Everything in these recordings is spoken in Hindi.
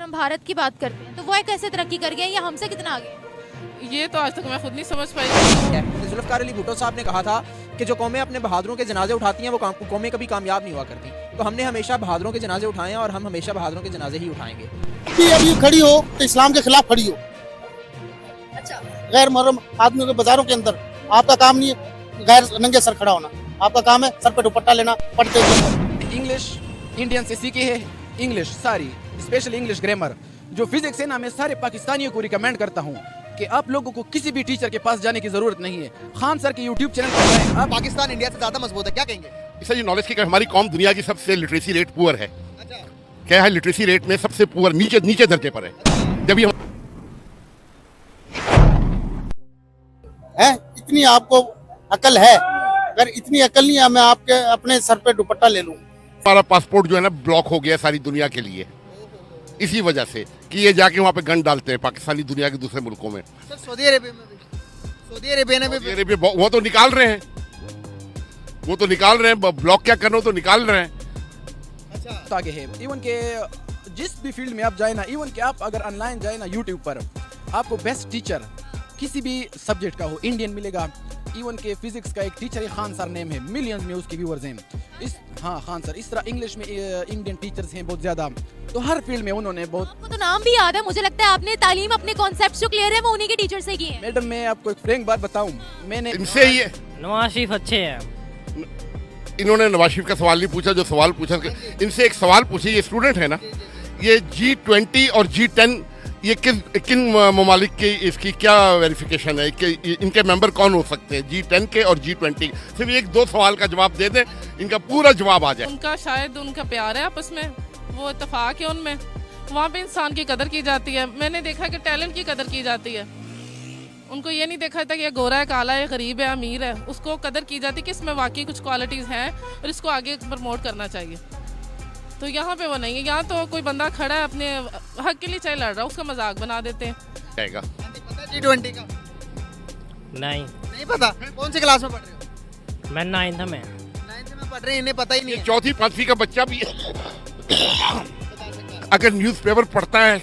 हम भारत की बात करते हैं तो वो कैसे तरक्की कर गया या हमसे कितना आगे है? ये तो आज तक मैं खुद नहीं समझ पाई। जुल्फ़िकार अली भुट्टो साहब ने कहा था कि जो कौमें अपने बहादुरों के जनाजे उठाती हैं वो कौमें कभी कामयाब नहीं हुआ करती। तो हमने हमेशा बहादुरों के जनाजे उठाए हैं और हम हमेशा बहादुरों के जनाजे ही उठाएंगे। अभी खड़ी हो तो इस्लाम के खिलाफ खड़ी हो। अच्छा, गैर मुहर्रम आदमियों के बाजारों के अंदर आपका काम नहीं है गैर नंगे सर खड़ा होना, आपका काम है सर पे दुपट्टा लेना, पढ़ते इंग्लिश इंडियन से सीखी है, इंग्लिश सारी स्पेशल इंग्लिश ग्रामर। जो फिजिक्स है ना, मैं सारे पाकिस्तानियों को रिकमेंड करता हूँ कि आप लोगों को किसी भी टीचर के पास जाने की जरूरत नहीं है। खान सर के यूट्यूब चैनल पर जाएं। आप पाकिस्तान इंडिया से ज्यादा मजबूत है, क्या कहेंगे? इससे ये नॉलेज की हमारी कौम दुनिया की सबसे लिटरेसी रेट पुअर है। अच्छा। क्या है लिटरेसी रेट में सबसे पुअर नीचे दर्जे पर है। जब ये है इतनी आपको अकल है, अगर इतनी अकल नहीं है मैं आपके अपने सर पे दुपट्टा ले लूं। हमारा पासपोर्ट जो है ना ब्लॉक हो गया सारी दुनिया के लिए, इसी वजह से कि ये जाके वहाँ पे गन डालते हैं पाकिस्तानी दुनिया के दूसरे मुल्कों में। सर सऊदी अरेबिया में भी, सऊदी अरेबिया ने भी वो तो निकाल रहे हैं, ब्लॉक क्या करना, तो निकाल रहे हैं। अच्छा आगे है इवन के जिस भी फील्ड में आप जाए ना, इवन के आप अगर ऑनलाइन जाए ना यूट्यूब पर आपको बेस्ट टीचर किसी भी सब्जेक्ट का हो इंडियन मिलेगा। इवन के फिजिक्स का एक टीचर है, खान सर नेम है, मिलियंस में उसके व्यूअर्स हैं। खान सर। इस तरह इंग्लिश में इंडियन टीचर्स हैं बहुत ज्यादा, तो हर फील्ड में उन्होंने बहुत। आपको तो नाम भी याद है, मुझे लगता है आपने तालीम अपने कॉन्सेप्ट जो क्लियर है वो उन्हीं के टीचर से की है। मैडम मैं आपको एक फ्रैंक बात बताऊं, मैंने इनसे ये नवाज शरीफ अच्छे हैं। इन्होंने नवाज शरीफ का सवाल नहीं पूछा, जो सवाल पूछा इनसे एक सवाल पूछे। ये स्टूडेंट है ना, ये G20 और G10 ये किन ममालिक की इसकी क्या वेरिफिकेशन है कि इनके मेंबर कौन हो सकते हैं G10 के और G20? सिर्फ एक दो सवाल का जवाब दे दें, इनका पूरा जवाब आ जाए। उनका शायद उनका प्यार है आपस में, वो इत्तेफाक है उनमें। वहाँ पे इंसान की कदर की जाती है। मैंने देखा कि टैलेंट की कदर की जाती है। उनको ये नहीं देखा था कि ये गोरा है, काला है, गरीब है, अमीर है। उसको कदर की जाती है कि इसमें वाकई कुछ क्वालिटीज़ हैं और इसको आगे प्रमोट करना चाहिए। तो यहाँ पे वो नहीं है। यहाँ तो कोई बंदा खड़ा है अपने हक के लिए चाहे लड़ रहा है, उसका मजाक बना देते हैं। जाएगा पता G20 का? नहीं पता। कौन सी क्लास में पढ़ रहे हो? मैं 9th में पढ़ रहे हैं, इन्हें पता ही नहीं है। चौथी पांचवी का बच्चा भी अगर न्यूज़पेपर पढ़ता है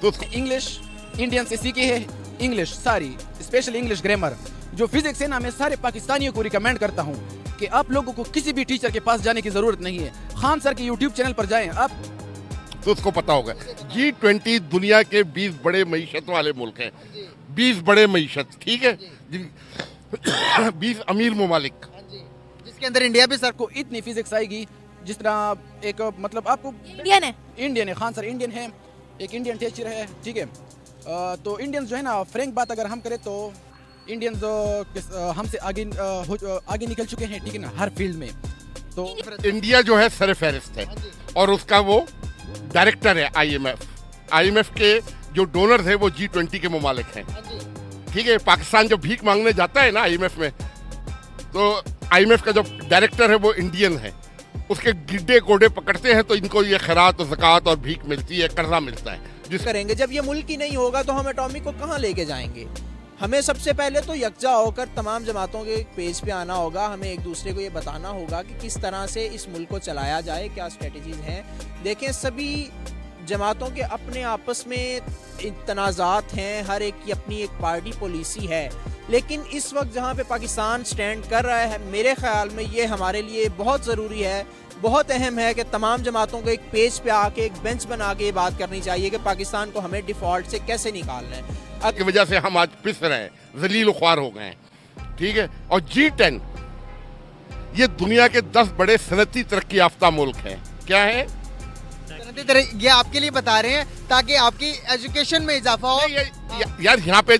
तो इंग्लिश इंडियन से सीखी है, इंग्लिश सारी स्पेशल इंग्लिश ग्रामर। जो फिजिक्स है ना, मैं सारे पाकिस्तानियों को रिकमेंड करता हूँ कि आप लोगों को किसी भी टीचर के पास जाने की जरूरत नहीं है। खान सर के यूट्यूब चैनल पर जाएं आप, तो उसको पता होगा। G20 दुनिया के 20 बड़े मईशत वाले मुल्क हैं, 20 बड़े मईशत, ठीक है, 20 अमीर ममालिक, जिसके अंदर इंडिया भी। सर को इतनी फिजिक्स आएगी जिस तरह एक मतलब आपको इंडियन है, खान सर इंडियन है, एक इंडियन टीचर है, ठीक है। तो इंडियंस जो है ना, फ्रैंक बात अगर हम करें तो इंडियंस हमसे आगे निकल चुके हैं, ठीक है ना, हर फील्ड में। तो इंडिया जो है सरफहरिस्त है और उसका वो डायरेक्टर है IMF के जो डोनर्स है वो G20 के ममालिक हैं, ठीक है। पाकिस्तान जब भीख मांगने जाता है ना IMF में, तो IMF का जो डायरेक्टर है वो इंडियन है। उसके गिड्डे कोडे पकड़ते हैं तो इनको ये खैरात और ज़कात और भीख मिलती है, कर्जा मिलता है। जिस करेंगे जब ये मुल्क ही नहीं होगा तो हम एटॉमिक को कहाँ लेके जाएंगे? हमें सबसे पहले तो यकजा होकर तमाम जमातों के पेज पे आना होगा। हमें एक दूसरे को ये बताना होगा कि किस तरह से इस मुल्क को चलाया जाए, क्या स्ट्रेटजीज हैं। देखें, सभी जमातों के अपने आपस में तनाज़ात हैं, हर एक की अपनी एक पार्टी पॉलिसी है, लेकिन इस वक्त जहाँ पे पाकिस्तान स्टैंड कर रहा है, मेरे ख्याल में ये हमारे लिए बहुत ज़रूरी है, बहुत अहम है कि तमाम जमातों को एक पेज पे आके एक बेंच बना के ये बात करनी चाहिए कि पाकिस्तान को हमें डिफ़ॉल्ट से कैसे निकालना है। की वजह से हम आज पिस रहे हैं, जलील ख्वार हो गए हैं, ठीक है। और G10 ये दुनिया के 10 बड़े सनती तरक्की याफ्ता मुल्क हैं। क्या है? ये आपके लिए बता रहे हैं ताकि आपकी एजुकेशन में इजाफा हो। यार यहाँ पे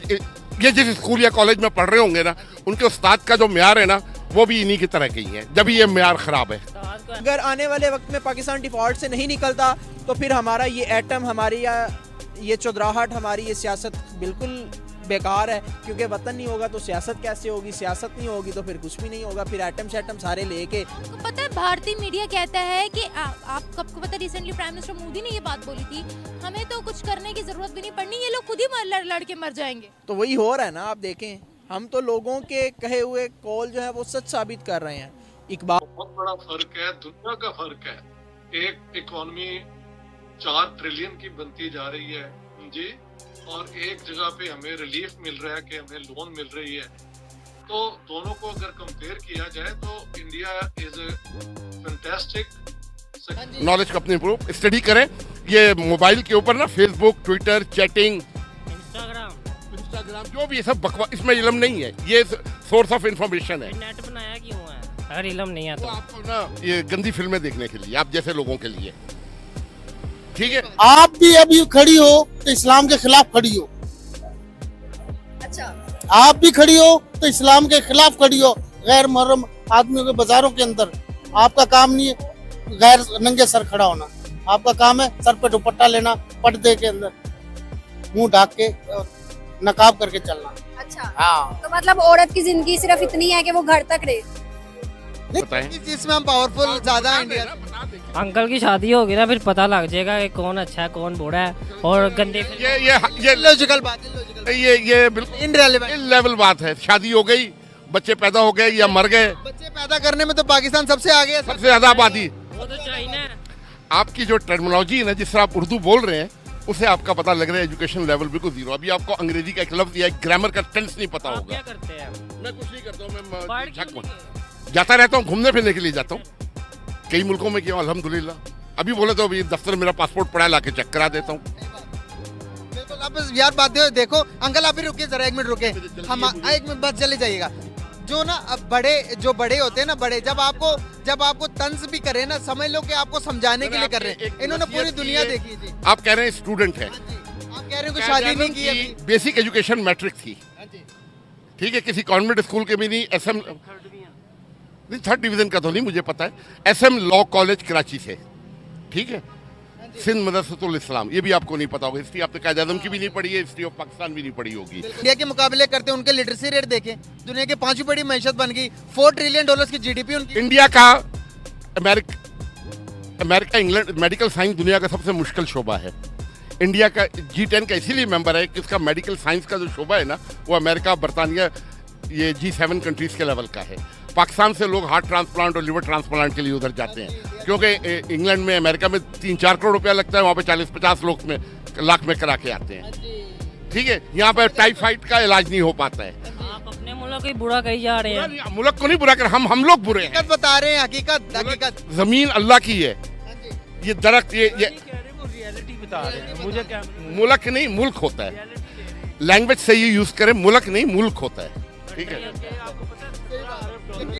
ये जिस स्कूल या कॉलेज में पढ़ रहे होंगे ना, उनके उस्ताद का जो म्यार है ना, वो भी इन्हीं की तरह की है, जब ये म्यार खराब है। अगर आने वाले वक्त में पाकिस्तान डिफ़ॉल्ट से नहीं निकलता तो फिर हमारा ये एटम, हमारी ये चौधराहट, हमारी ये सियासत बिल्कुल बेकार है, क्योंकि वतन नहीं होगा तो सियासत कैसे होगी, सियासत नहीं होगी तो फिर कुछ भी नहीं होगा, फिर एटम शैटम सारे लेके। आपको पता है भारतीय मीडिया कहता है कि आपको पता है रिसेंटली प्राइम मिनिस्टर मोदी ने ये बात बोली थी, हमें तो कुछ करने की जरूरत भी नहीं पड़नी, ये लोग खुद ही लड़ के मर जाएंगे। तो वही हो रहा है ना, आप देखें, हम तो लोगों के कहे हुए कौल जो है वो सच साबित कर रहे हैं। इकबाल, बहुत बड़ा फर्क है, दुनिया का फर्क है। एक इकोनॉमी 4 ट्रिलियन की बनती जा रही है जी, और एक जगह पे हमें रिलीफ मिल रहा है कि हमें लोन मिल रही है, तो दोनों को अगर कंपेयर किया जाए तो इंडिया इज फैंटास्टिक। नॉलेज को अपनी इम्प्रूव स्टडी करें। ये मोबाइल के ऊपर ना फेसबुक, ट्विटर, चैटिंग, इंस्टाग्राम जो भी ये सब बकवास, इसमें इल्म नहीं है, ये सोर्स ऑफ इंफॉर्मेशन है। नेट बनाया क्यों है अगर इल्म नहीं है तो तो? आपको ना ये गंदी फिल्में देखने के लिए, आप जैसे लोगों के लिए, ठीक है। आप भी अभी खड़ी हो तो इस्लाम के खिलाफ खड़ी हो। अच्छा, आप भी खड़ी हो तो इस्लाम के खिलाफ खड़ी हो। गैर मुहर्रम आदमियों के बाजारों के अंदर आपका काम नहीं है गैर नंगे सर खड़ा होना, आपका काम है सर पे दुपट्टा लेना, पर्दे के अंदर मुंह ढाक के नकाब करके चलना। अच्छा। हाँ, तो मतलब औरत की जिंदगी सिर्फ इतनी है कि वो घर तक रहे। बताएं। इस चीज में हम पावरफुल ज्यादा हैं इंडिया। अंकल की शादी होगी ना, फिर पता लग जाएगा कि कौन अच्छा है कौन बुरा है। और गंदे ये लॉजिकल बात है, ये बिल्कुल इनरेलेवेंट लेवल बात है। शादी हो गई, बच्चे पैदा हो गए या मर गए, बच्चे पैदा करने में तो पाकिस्तान सबसे आगे है। सबसे ज्यादा आबादी। वो तो चाइना है। आपकी जो टर्मिनोलॉजी है ना, जिस तरह आप उर्दू बोल रहे हैं, उससे आपका पता लग रहा है एजुकेशन लेवल बिल्कुल जीरो। अभी आपको अंग्रेजी का एक लफ्ज या ग्रामर का टेंस नहीं पता आप होगा। क्या करते हैं? मैं कुछ नहीं करता हूँ, मैं बाहर क्यों झक नहीं गए? जाता रहता हूँ, घूमने फिरने के लिए जाता हूँ, कई मुल्कों में किया अल्हम्दुलिल्लाह। अभी बोले तो अभी दफ्तर मेरा पासपोर्ट पड़ा, लाके चेक करा देता हूँ। बिल्कुल, आप यार बात देखो अंकल, आप भी रुकिए जरा, 1 मिनट रुके, हम 1 मिनट बस चले जाइएगा। जो ना अब जो बड़े होते हैं ना, बड़े जब आपको तंज भी करे ना, समझ लो कि आपको समझाने के लिए कर रहे हैं। इन्होंने पूरी दुनिया देखी जी। आप कह रहे हैं स्टूडेंट है, आप कह रहे हो कि शादी नहीं की अभी। बेसिक एजुकेशन मैट्रिक थी, ठीक है, किसी कॉन्वेंट स्कूल के भी नहीं, एसएम नहीं, 3rd डिवीजन का तो नहीं मुझे पता है, एसएम लॉ कॉलेज कराची से, ठीक है, सिंध मदरसतुल इस्लाम, ये भी आपको नहीं पता होगा। हिस्ट्री आपने कायद आज़म की भी नहीं पढ़ी है, हिस्ट्री ऑफ पाकिस्तान भी नहीं पढ़ी होगी। इंडिया के मुकाबले करते हैं, उनके लिटरेसी रेट देखें, दुनिया की 5वीं बड़ी मैशत बन गई, $4 ट्रिलियन की जीडीपी उनकी। इंडिया का अमेरिका इंग्लैंड मेडिकल साइंस दुनिया का सबसे मुश्किल शोबा है। इंडिया का G10 का इसीलिए मेंबर है कि उसका मेडिकल साइंस का जो शोबा है ना, वो अमेरिका, बरतानिया, ये G7 कंट्रीज के लेवल का है। पाकिस्तान से लोग हार्ट ट्रांसप्लांट और लिवर ट्रांसप्लांट के लिए उधर जाते हैं, क्योंकि इंग्लैंड में, अमेरिका में 3-4 करोड़ रुपया लगता है, वहाँ पे 40-50 लाख में करा के आते हैं, ठीक है। यहाँ पे टाइफाइड का इलाज नहीं हो पाता है। आप अपने मुल्क को बुरा कही जा रहे हैं। मुल्क को नहीं बुरा कर, हम लोग बुरे हैं। हकीकत बता रहे हैं, हकीकत। जमीन अल्लाह की है, ये दरख्त, ये रियलिटी बता रहे हैं, मुझे क्या। मुल्क नहीं मुल्क होता है, लैंग्वेज से ये यूज करें, मुल्क नहीं मुल्क होता है, ठीक है। आपको